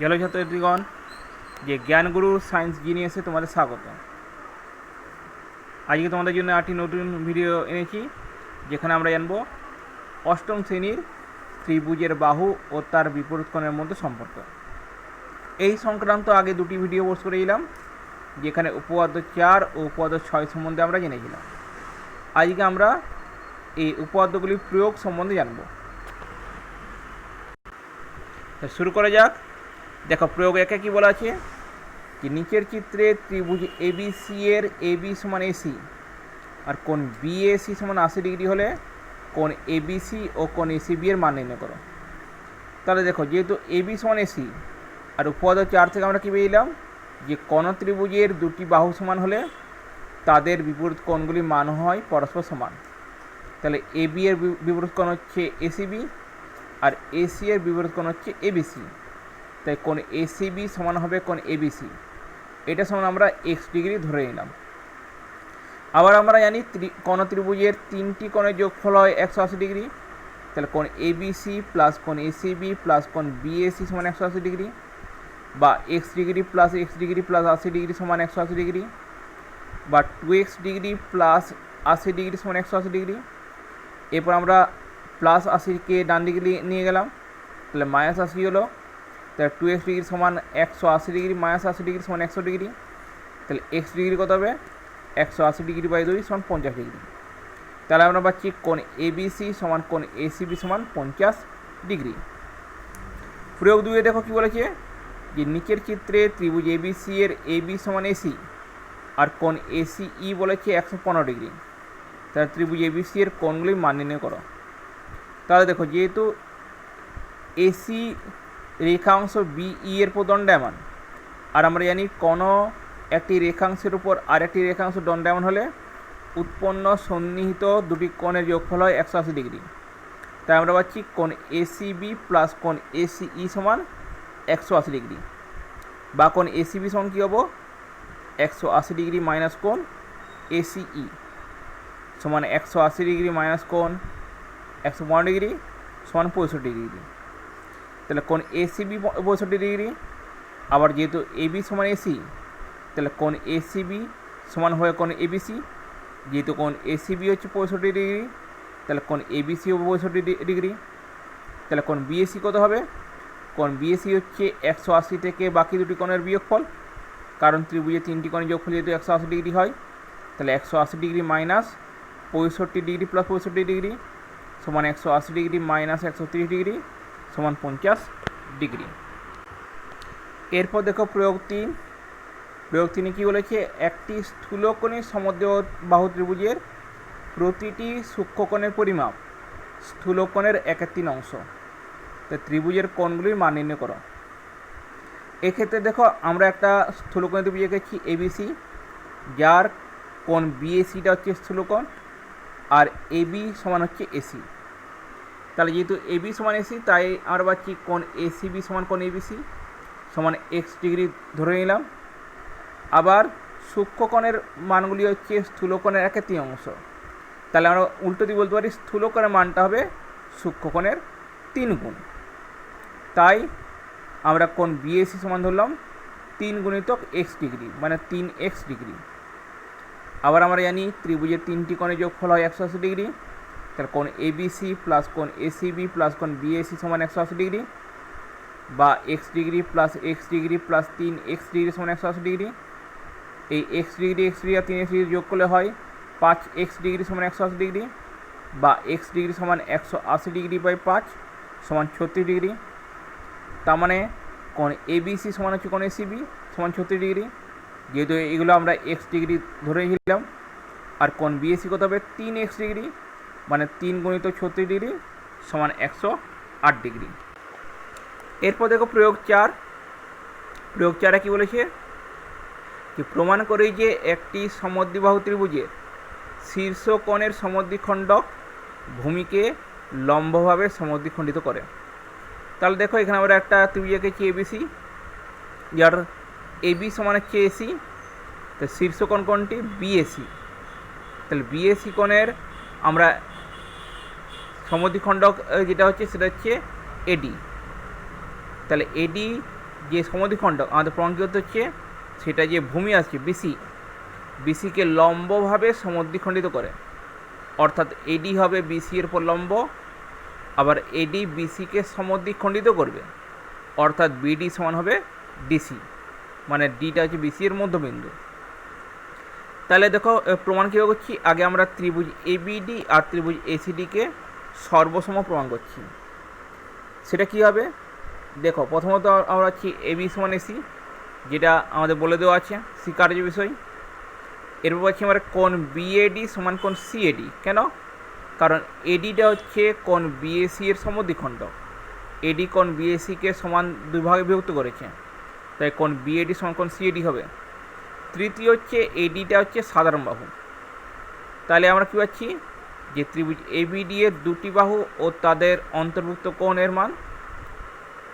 Hello ছাত্রছাত্রীগণ, যে জ্ঞানগুরু science জিনিয়াসে তোমাদের স্বাগত। আজকে তোমাদের জন্য একটি নতুন ভিডিও এনেছি, যেখানে আমরা জানব অষ্টম শ্রেণীর ত্রিভুজের বাহু ও তার বিপরীত কোণের মধ্যে সম্পর্ক। এই সংক্রান্ত আগে দুটি ভিডিও পোস্ট করেছিলাম, যেখানে উপপাদ্য 4 ও উপপাদ্য 6 সম্বন্ধে আমরা জেনেছিলাম। আজকে আমরা এই উপপাদ্যগুলির প্রয়োগ সম্বন্ধে জানব। শুরু করা যাক। দেখো, প্রয়োগ একে কী বলা আছে, যে নিচের চিত্রে ত্রিভুজ এবিসি এর এবি সমান এসি আর কোণ বিএসি সমান 80 ডিগ্রি হলে কোণ এবিসি ও কোণ এসিবি এর মান নির্ণয় করো। তাহলে দেখো, যেহেতু এবি সমান এসি আর উপপাদ্য 4 থেকে আমরা কী পেয়েছিলাম, যে কোণ ত্রিভুজের দুটি বাহু সমান হলে তাদের বিপরীত কোণগুলির মান হয় পরস্পর সমান। তাহলে এবি এর বিপরীত কোণ হচ্ছে এসিবি আর এসি এর বিপরীত কোণ হচ্ছে এবিসি। তাই কোণ এসিবি সমান হবে কোণ এবিসি, এটা সমান আমরা এক্স ডিগ্রি ধরে নিলাম। আবার আমরা জানি কোণ ত্রিভুজের তিনটি কোণের যোগফল হয় 180 ডিগ্রি। তাহলে কোণ এবিসি প্লাস কোণ এসিবি প্লাস কোণ বিএসি সমান 180 ডিগ্রি, বা এক্স ডিগ্রি প্লাস 80 ডিগ্রি সমান 180 ডিগ্রি, বা 2x ডিগ্রি প্লাস 80 ডিগ্রি সমান 180 ডিগ্রি। এরপর আমরা প্লাস 80কে ডান দিকে নিয়ে গেলাম, তাহলে মাইনাস 80 হলো। তাহলে 2x ডিগ্রি সমান 180 ডিগ্রি মাইনাস 80 ডিগ্রি সমান 100 ডিগ্রি। তাহলে এক্স ডিগ্রি কত হবে, 180 ডিগ্রি বাই 2 সমান 50 ডিগ্রি। তাহলে আমরা পাচ্ছি কোণ এবিসি সমান কোণ এসিবি সমান 50 ডিগ্রি। প্রয়োগ 2 দেখো কী বলেছে, যে নিচের চিত্রে ত্রিভুজ এবিসি এর এবি সমান এসি আর কোণ এসিই বলেছে 115 ডিগ্রি। তাহলে ত্রিভুজ এবিসি এর কোণগুলির মান নির্ণয় করো। তাহলে দেখো, যেহেতু এসি রেখাংশ বিই এর উপর দণ্ডায়মান, আর আমরা জানি কোনো একটি রেখাংশের উপর আরেকটি রেখাংশ দণ্ডায়মান হলে উৎপন্ন সন্নিহিত দুটি কোণের যোগফল হয় 180 ডিগ্রি। তাই আমরা পাচ্ছি কোণ এসিবি প্লাস কোণ এসিই সমান 180 ডিগ্রি, বা কোণ এসিবি সমান কী হবো, 180 ডিগ্রি মাইনাস কোণ এসিই সমান 180 ডিগ্রি মাইনাস কোণ 115 ডিগ্রি সমান 65 ডিগ্রি। তাহলে কোণ এসিবি 65 ডিগ্রি, আবার যেহেতু এবি সমান এসি, তাহলে কোণ এসিবি সমান হয়ে কোণ এবিসি। যেহেতু কোণ এসিবি হচ্ছে 65 ডিগ্রি, তাহলে কোণ এবিসি হবে 65 ডিগ্রি। তাহলে কোণ বিএসি কত হবে, কোণ বিএসি হচ্ছে 180 থেকে বাকি দুটি কোণের বিয়োগফল, কারণ ত্রিভুজে তিনটি কোণের যোগফল যেহেতু 180 ডিগ্রি হয়। তাহলে 180 degree minus 65 degree plus 65 degree সমান 180 ডিগ্রি মাইনাস 130 ডিগ্রি সমান 50 ডিগ্রি। এরপর দেখো প্রয়োগ 3। প্রয়োগ 3 কী বলেছে, একটি স্থূলকোণী সমদ্বিবাহু ত্রিভুজের প্রতিটি সূক্ষ্মকোণের পরিমাপ স্থূলকোণের 1/3 অংশ। তাই ত্রিভুজের কোণগুলির মান নির্ণয় করো। এক্ষেত্রে দেখো, আমরা একটা স্থূলকোণী ত্রিভুজ এঁকেছি এবিসি, যার কোণ বিএসিটা হচ্ছে স্থূলকোণ আর এবি সমান হচ্ছে এসি। তাহলে যেহেতু এবি সমান এসি, তাই আমরা পাচ্ছি কোণ এসিবি সমান কোণ এবিসি সমান এক্স ডিগ্রি ধরে নিলাম। আবার সূক্ষ্মকোণের মানগুলি হচ্ছে স্থূলকোণের 1/3 অংশ। তাহলে আমরা উল্টো দিয়ে বলতে পারি স্থূলকোণের মানটা হবে সূক্ষ্মকোণের 3 গুণ। তাই আমরা কোণ বিএসি সমান ধরলাম 3 গুণিতক এক্স ডিগ্রি, মানে 3x ডিগ্রি। আবার আমরা জানি ত্রিভুজের তিনটি কোণের যোগফল হয় 180 ডিগ্রি। তাহলে কোণ এবিসি প্লাস কোণ এসিবি প্লাস কোণ বিএসি সমান 180 ডিগ্রি, বা x degree plus 3x degree সমান 180 ডিগ্রি। এই এক্স ডিগ্রি আর 3x ডিগ্রি যোগ করলে হয় 5x ডিগ্রি সমান 180 ডিগ্রি, বা এক্স ডিগ্রি সমান 180 ডিগ্রি বাই 5 সমান 36 ডিগ্রি। তার মানে কোণ এবিসি সমান হচ্ছে কোণ এসিবি সমান 36 ডিগ্রি, যেহেতু এগুলো আমরা এক্স ডিগ্রি ধরে নিলাম। আর কোণ বিএসি কত হবে, 3x ডিগ্রি, মানে 3 গুণিত 36 ডিগ্রি সমান 108 ডিগ্রি। এরপর দেখো প্রয়োগ 4। প্রয়োগ 4 কী বলেছে, যে প্রমাণ করে যে একটি সমদ্বিবাহু ত্রিভুজের শীর্ষ কোণের সমদ্বিখণ্ডক ভূমিকে লম্বভাবে সমদ্বিখণ্ডিত করে। তাহলে দেখো, এখানে আমরা একটা ত্রিভুজ এঁকেছি এবিসি, যার এবি সমান হচ্ছে এসি, তো শীর্ষ কোণ কোণটি বিএসি। তাহলে বিএসি কোণের আমরা সমদ্বিখণ্ডক যেটা হচ্ছে সেটা হচ্ছে এডি। তাহলে এডি যে সমদ্বিখণ্ড আমাদের প্রমাণ করতে হচ্ছে সেটা যে ভূমি আছে বিসি, বিসিকে লম্বভাবে সমদ্বিখণ্ডিত করে, অর্থাৎ এডি হবে বিসি এর উপর লম্ব, আবার এডি বিসিকে সমদ্বিখণ্ডিত করবে, অর্থাৎ বিডি সমান হবে ডিসি, মানে ডিটা হচ্ছে বিসি এর মধ্যবিন্দু। তাহলে দেখো প্রমাণ কীভাবে করছি, আগে আমরা ত্রিভুজ এবিডি আর ত্রিভুজ এসিডিকে সর্বসম প্রমাণ করছি। সেটা কী হবে দেখো, প্রথমত আমরা হচ্ছি এবি সমান এসি, যেটা আমাদের বলে দেওয়া আছে স্বীকার্য বিষয়। এরপর পাচ্ছি আমরা কোণ বিএডি সমান কোণ সিএডি। কেন? কারণ এডিটা হচ্ছে কোণ বিএসি এর সমদ্বিখণ্ড, এডি কোণ বিএসিকে সমান দুই ভাগে বিভক্ত করেছে, তাই কোণ বিএডি সমান কোণ সিএডি হবে। তৃতীয় হচ্ছে এডিটা হচ্ছে সাধারণ বাহু। তাহলে আমরা কী পাচ্ছি যে ত্রিভুজ এবিডি এর দুটি বাহু ও তাদের অন্তর্ভুক্ত কোণের মান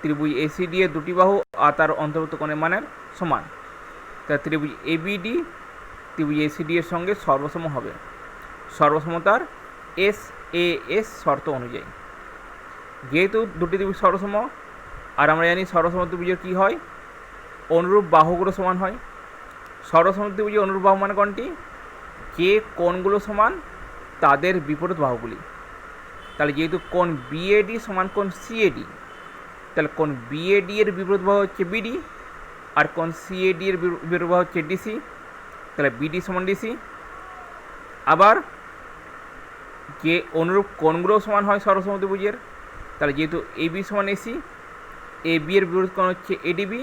ত্রিভুজ এসিডি এর দুটি বাহু আর তার অন্তর্ভুক্ত কোণের মানের সমান। তাই ত্রিভুজ এবিডি ত্রিভুজ এসিডি এর সঙ্গে সর্বসম হবে সর্বসমতার এস শর্ত অনুযায়ী। যেহেতু দুটি ত্রিভুজ সর্বসম, আর আমরা জানি সর্বসম ত্রিভুজের কী হয়, অনুরূপ বাহুগুলো সমান হয়। সর্বসম ত্রিভুজের অনুরূপ বাহু মানে কোনটি? যে কোণগুলো সমান তাদের বিপরীত বাহুগুলি। তাহলে যেহেতু কোণ বিএডি সমান কোণ সিএডি, তাহলে কোণ বিএডি এর বিপরীত বাহু হচ্ছে বিডি, আর কোণ সিএডি এর বিপরীত বাহু হচ্ছে ডিসি, তাহলে বিডি সমান ডিসি। আবার যে অনুরূপ কোণগুলো সমান হয় সর্বসম ত্রিভুজের, তাহলে যেহেতু এবি সমান এসি, এবি এর বিপরীত কোণ হচ্ছে এডিবি,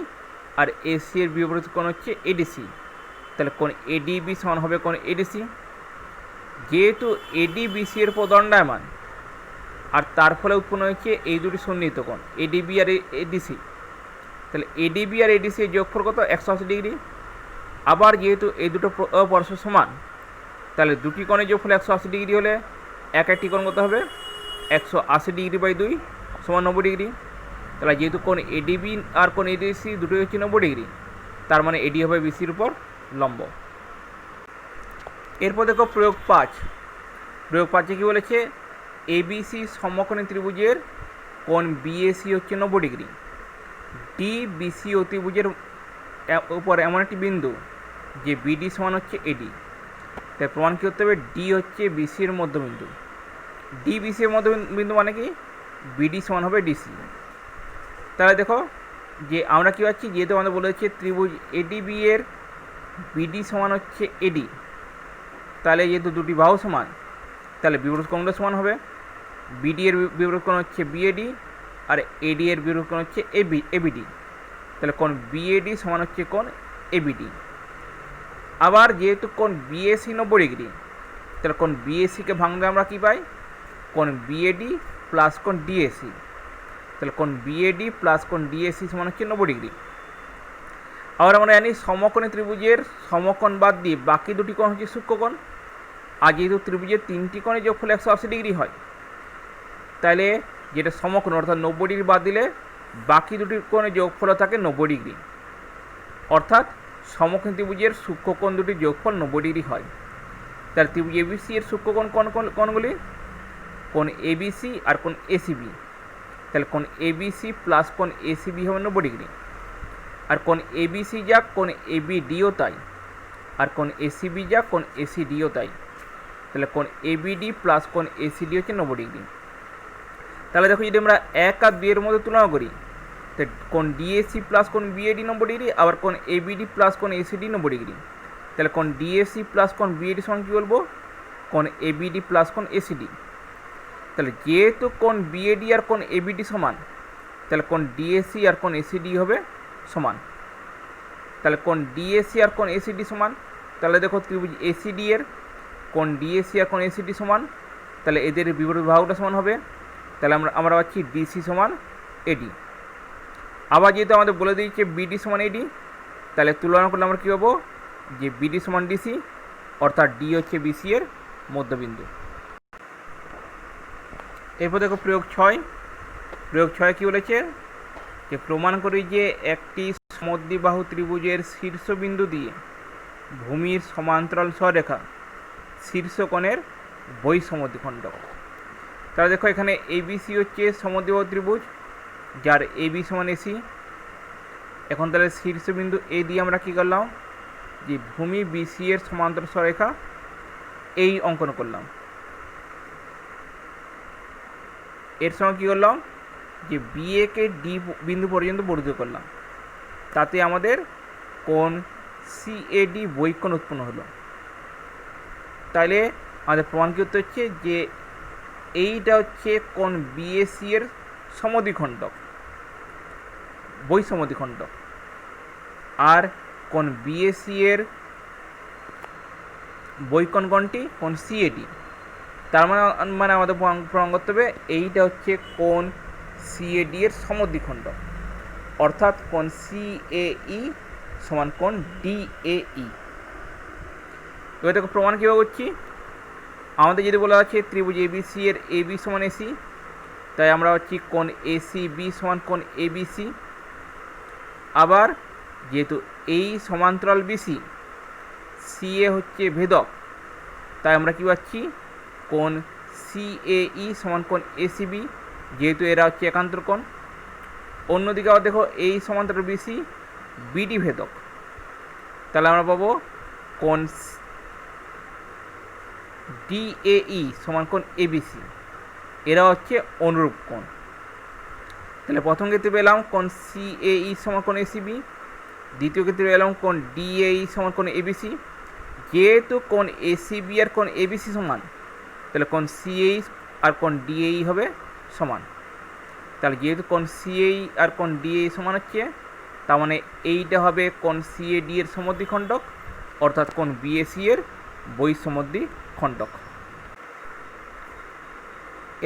আর এসি এর বিপরীত কোণ হচ্ছে এডিসি, তাহলে কোণ এডিবি সমান হবে কোণ এডিসি। যেহেতু এডিবিসি এর উপর দণ্ডায়মান, আর তার ফলে উৎপন্ন হয়েছে এই দুটি সন্নিহিত কোণ এডিবি আর এডিসি, তাহলে এডিবি আর এডিসি এর যোগফল কত? 180 ডিগ্রি। আবার যেহেতু এই দুটো পরস্পর সমান, তাহলে দুটি কোণের যোগফল 180 ডিগ্রি হলে একটি কোণ কত হবে? 180 ডিগ্রি বাই 2 সমান 90 ডিগ্রি। তাহলে যেহেতু কোণ এডিবি আর কোণ এডিসি দুটোই হচ্ছে 90 ডিগ্রি, তার মানে এডি হবে বিসির উপর লম্ব। এরপর দেখো প্রয়োগ 5। প্রয়োগ 5-এ কী বলেছে? এবিসি সমকোণী ত্রিভুজের কোণ বিএসি হচ্ছে 90 ডিগ্রি, ডি বিসি ও ত্রিভুজের উপর এমন একটি বিন্দু যে বিডি সমান হচ্ছে এডি। তাই প্রমাণ কী করতে হবে? ডি হচ্ছে বিসির মধ্যবিন্দু। ডি বিসির মধ্যবিন্দু মানে কি? বিডি সমান হবে ডিসি। তাহলে দেখো যে আমরা কী পাচ্ছি, যেহেতু আমাদের বলে হচ্ছে ত্রিভুজ এডিবি এর বিডি সমান হচ্ছে এডি, তাহলে যেহেতু দুটি বাহু সমান, তাহলে বিপরীত কোণগুলো সমান হবে। বিডি এর বিপরীত কোণ হচ্ছে বিএডি, আর এডি এর বিপরীত কোণ হচ্ছে এবিডি, তাহলে কোণ বিএডি সমান হচ্ছে কোণ এবিডি। আবার যেহেতু কোণ বিএসি 90 ডিগ্রি, তাহলে কোণ বিএসিকে ভাঙলে আমরা কী পাই? কোণ বিএডি প্লাস কোণ ডিএসি, তাহলে কোণ বিএডি প্লাস কোণ ডিএসি সমান হচ্ছে 90 ডিগ্রি। আবার আমরা জানি সমকোণী ত্রিভুজের সমকোণ বাদ দিয়ে বাকি দুটি কোণ হচ্ছে সূক্ষ্মকোণ, আর যেহেতু ত্রিভুজের তিনটি কোণের যোগফল 180 ডিগ্রি হয়, তাহলে যেটা সমকোণ অর্থাৎ 90 ডিগ্রি বাদ দিলে বাকি দুটি কোণের যোগফল থাকে 90 ডিগ্রি, অর্থাৎ সমকোণী ত্রিভুজের সূক্ষ্মকোণ দুটির যোগফল 90 ডিগ্রি হয়। তাহলে ত্রিভুজ এবিসি এর সূক্ষ্মকোণ কোণগুলি কোণ এবিসি আর কোণ এসিবি, তাহলে কোণ এবিসি প্লাস কোণ এসিবি হবে 90 ডিগ্রি, আর কোণ এবিসি যা কোণ এবিডিও তাই, আর কোণ এসিবি যা কোণ এসিডিও তাই, তাহলে কোণ এবিডি প্লাস কোণ এসিডি হচ্ছে 90 ডিগ্রি। তাহলে দেখো যদি আমরা 1 আর 2 এর মধ্যে তুলনা করি, তো কোণ ডিএসি প্লাস কোণ বিএডি 90 ডিগ্রি, আবার কোণ এবিডি প্লাস কোণ এসিডি 90 ডিগ্রি, তাহলে কোণ ডিএসি প্লাস কোণ বিএডি সমান কী বলবো? কোণ এবিডি প্লাস কোণ এসিডি। তাহলে যেহেতু কোণ বিএডি আর কোণ এবিডি সমান, তাহলে কোণ ডিএসি আর কোণ এসিডি হবে সমান। তাহলে কোণ ডিএসি আর কোণ এসিডি সমান, তাহলে দেখো ত্রিভুজ এসিডি এর কোণ ডিএসি আর কোণ এসিডি সমান, তাহলে এদের বিপরীত বাহুটা সমান হবে। তাহলে আমরা পাচ্ছি ডিসি সমান এডি। আবার যেহেতু আমাদের বলে দিয়েছে বিডি সমান এডি, তাহলে তুলনা করলে আমরা কী পাবো? যে বিডি সমান ডিসি, অর্থাৎ ডি হচ্ছে বিসি এর মধ্যবিন্দু। এরপর দেখো প্রয়োগ 6। প্রয়োগ 6 কী বলেছে? যে প্রমাণ করি যে একটি সমদ্বিবাহু ত্রিভুজের শীর্ষবিন্দু দিয়ে ভূমির সমান্তরাল সরেখা শীর্ষকোণের বহিঃসমদ্বিখণ্ড। তাহলে দেখো এখানে এবিসি হচ্ছে সমদ্বিবাহু ত্রিভুজ, যার এবি সমান এসি, এখন তাহলে শীর্ষবিন্দু এ দিয়ে আমরা কী করলাম, যে ভূমি বিসি এর সমান্তর সরেখা এই অঙ্কন করলাম। এর সঙ্গে কী করলাম, যে বিএ কে ডি বিন্দু পর্যন্ত বর্ধিত করলাম, তাতে আমাদের কোণ সিএডি বহিকোণ উৎপন্ন হলো। তাইলে আমাদের প্রমাণ কি করতে হচ্ছে, যে এইটা হচ্ছে কোণ বিএসি এর সমদ্বিখণ্ডক, বহিঃসমদ্বিখণ্ডক, আর কোণ বিএসি এর বহিকোণ কোণটি কোণ সিএডি। তার মানে আমাদের প্রমাণ করতে হবে এইটা হচ্ছে কোণ সিএডি এর সমদ্বিখণ্ডক, অর্থাৎ কোণ সিএই সমান কোণ ডিএই। এবার দেখো প্রমাণ কীভাবে করছি। আমাদের যদি বলা আছে ত্রিভুজ এবিসি এর এবি সমান এসি, তাই আমরা হচ্ছি কোণ এসিবি সমান কোণ এবিসি। আবার যেহেতু এই সমান্তরাল বিসি, সিএ হচ্ছে ভেদক, তাই আমরা কী পাচ্ছি, কোণ সিএই সমান কোণ এসিবি, যেহেতু এরা হচ্ছে একান্তর কোণ। অন্যদিকে আবার দেখো এই সমান্তরাল বিসি বিডি ভেদক, তাহলে আমরা পাবো কোণ ডিএই সমান কোণ এবিসি, এরা হচ্ছে অনুরূপ কোণ। তাহলে প্রথম ক্ষেত্রে পেলাম কোণ সিএই সমান কোণ এসিবি, দ্বিতীয় ক্ষেত্রে পেলাম কোণ ডিএই সমান কোণ এবিসি। যেহেতু কোণ এসিবি আর কোণ এবিসি সমান, তাহলে কোণ সিএই আর কোণ ডিএই হবে সমান। তাহলে যেহেতু কোণ সিএই আর কোণ ডিএই সমান হচ্ছে, তার মানে এইটা হবে কোণ সিএডি এর সমদ্বিখণ্ডক, অর্থাৎ কোণ বিএসি এর বহিঃসমদ্বিখণ্ডক।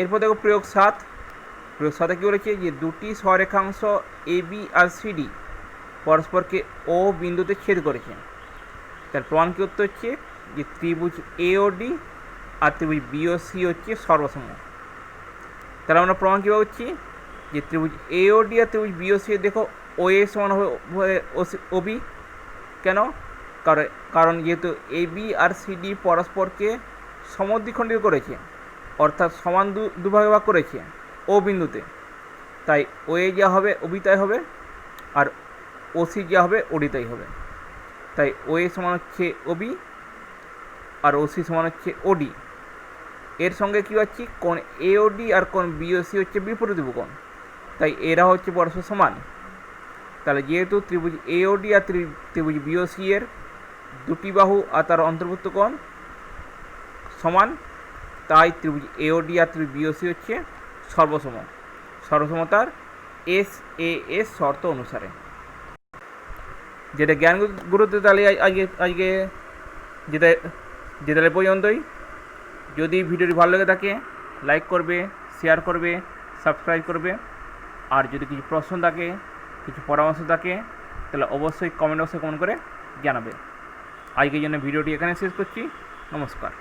এরপর দেখো প্রয়োগ 7। প্রয়োগ 7 কী বলেছে, যে দুটি সরেখাংশ এবি আর সিডি পরস্পরকে ও বিন্দুতে ছেদ করেছে। তার প্রমাণ কী করতে হচ্ছে, যে ত্রিভুজ এওডি আর ত্রিভুজ বিওসি হচ্ছে সর্বসম। তাহলে আমরা প্রমাণ কীভাবে হচ্ছি, যে ত্রিভুজ এওডি আর ত্রিভুজ বিওসি দেখো ও এ সমান হবে ওবি। কেন, কারণ যেহেতু এবি আর সিডি পরস্পরকে সমদ্বিখণ্ডিত করেছে, অর্থাৎ সমান দুভাগে ভাগ করেছে ও বিন্দুতে, তাই ও এ যা হবে ওবি তাই হবে, আর ওসি যা হবে ওডি তাই হবে। তাই ও এ সমান হচ্ছে ওবি আর ওসি সমান হচ্ছে ওডি। এর সঙ্গে কী পাচ্ছি, কোণ এওডি আর কোণ বিওসি হচ্ছে বিপরীত কোণ, তাই এরা হচ্ছে পরস্পর সমান। তাহলে যেহেতু ত্রিভুজ এওডি আর ত্রিভুজ বিওসি এর দুটি বাহু আর তার অন্তর্ভুক্ত কোণ সমান, তাই ত্রিভুজ এওডি আর ত্রিভুজ বিওসি হচ্ছে সর্বসম, সর্বসমতার এস শর্ত অনুসারে। যেটা জ্ঞান গুরুত্ব, তাহলে আজকে যেটা পর্যন্তই। যদি ভিডিওটি ভালো লেগে থাকে লাইক করবে, শেয়ার করবে, সাবস্ক্রাইব করবে, আর যদি কিছু প্রশ্ন থাকে, কিছু পরামর্শ থাকে, তাহলে অবশ্যই কমেন্ট বক্সে কমেন্ট করে জানাবে। আজকের জন্য ভিডিওটি এখানে শেষ করছি। নমস্কার।